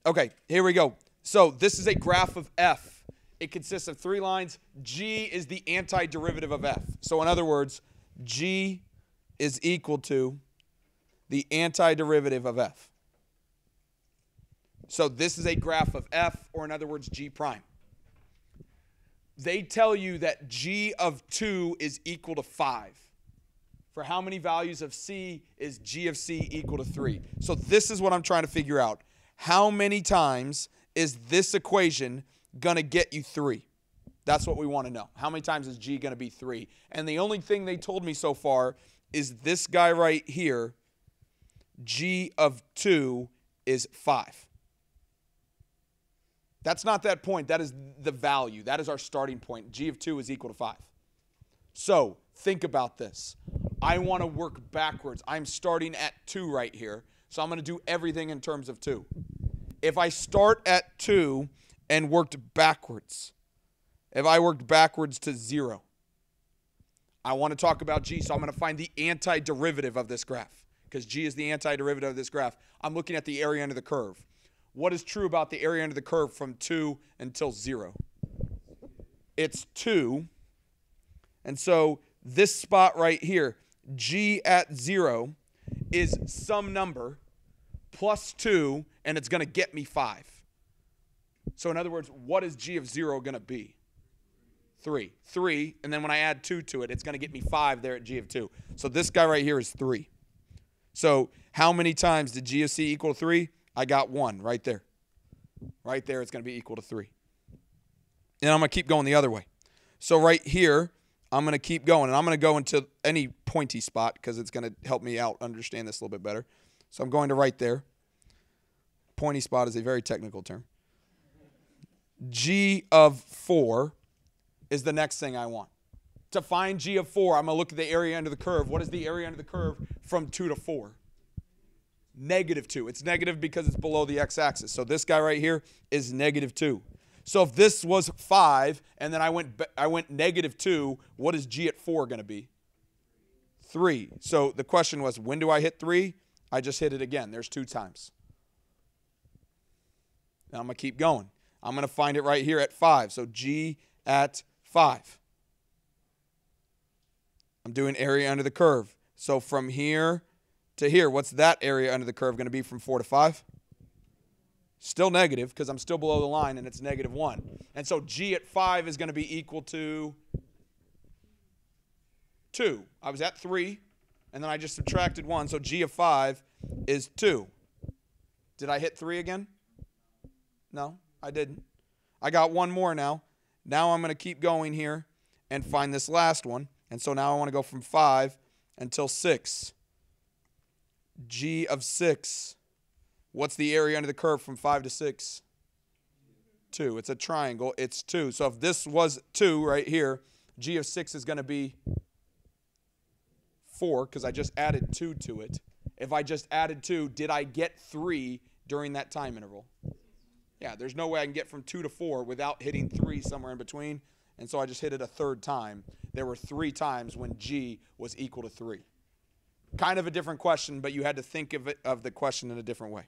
Okay, here we go. So this is a graph of f. It consists of 3 lines. G is the antiderivative of f. So in other words, G is equal to the antiderivative of f. So this is a graph of f, or in other words, G prime. They tell you that G of 2 is equal to 5. For how many values of C is G of C equal to 3? So this is what I'm trying to figure out. How many times is this equation going to get you 3? That's what we want to know. How many times is G going to be 3? And the only thing they told me so far is this guy right here, G of 2 is 5. That's not that point. That is the value. That is our starting point. G of 2 is equal to 5. So think about this. I want to work backwards. I'm starting at 2 right here. So I'm going to do everything in terms of 2. If I start at 2 and worked backwards, if I worked backwards to 0, I want to talk about G. So I'm going to find the antiderivative of this graph, because G is the antiderivative of this graph. I'm looking at the area under the curve. What is true about the area under the curve from 2 until 0? It's 2. And so this spot right here, G at 0, is some number plus 2, and it's going to get me 5. So in other words, what is G of 0 going to be? 3. 3, and then when I add 2 to it, it's going to get me 5 there at G of 2. So this guy right here is 3. So how many times did G of C equal to 3? I got 1 right there. Right there, it's going to be equal to 3. And I'm going to keep going the other way. So right here, I'm going to keep going. And I'm going to go into any pointy spot because it's going to help me out understand this a little bit better. So I'm going to right there. Pointy spot is a very technical term. G of 4 is the next thing I want. To find G of 4, I'm going to look at the area under the curve. What is the area under the curve from 2 to 4? -2. It's negative because it's below the x-axis. So this guy right here is -2. So if this was 5 and then I went -2, what is G at 4 going to be? 3. So the question was, when do I hit 3? I just hit it again. There's 2 times. Now I'm going to keep going. I'm going to find it right here at 5. So G at 5. I'm doing area under the curve. So from here to here, what's that area under the curve going to be from 4 to 5? Still negative because I'm still below the line and it's -1. And so G at 5 is going to be equal to 2. I was at 3 and then I just subtracted 1. So G of 5 is 2. Did I hit 3 again? No, I didn't. I got 1 more now. Now I'm going to keep going here and find this last one. And so now I want to go from 5 until 6. G of 6. What's the area under the curve from 5 to 6? 2. It's a triangle. It's 2. So if this was 2 right here, G of 6 is going to be 4 because I just added 2 to it. If I just added 2, did I get 3 during that time interval? Yeah, there's no way I can get from 2 to 4 without hitting 3 somewhere in between. And so I just hit it a third time. There were 3 times when G was equal to 3. Kind of a different question, but you had to think of the question in a different way.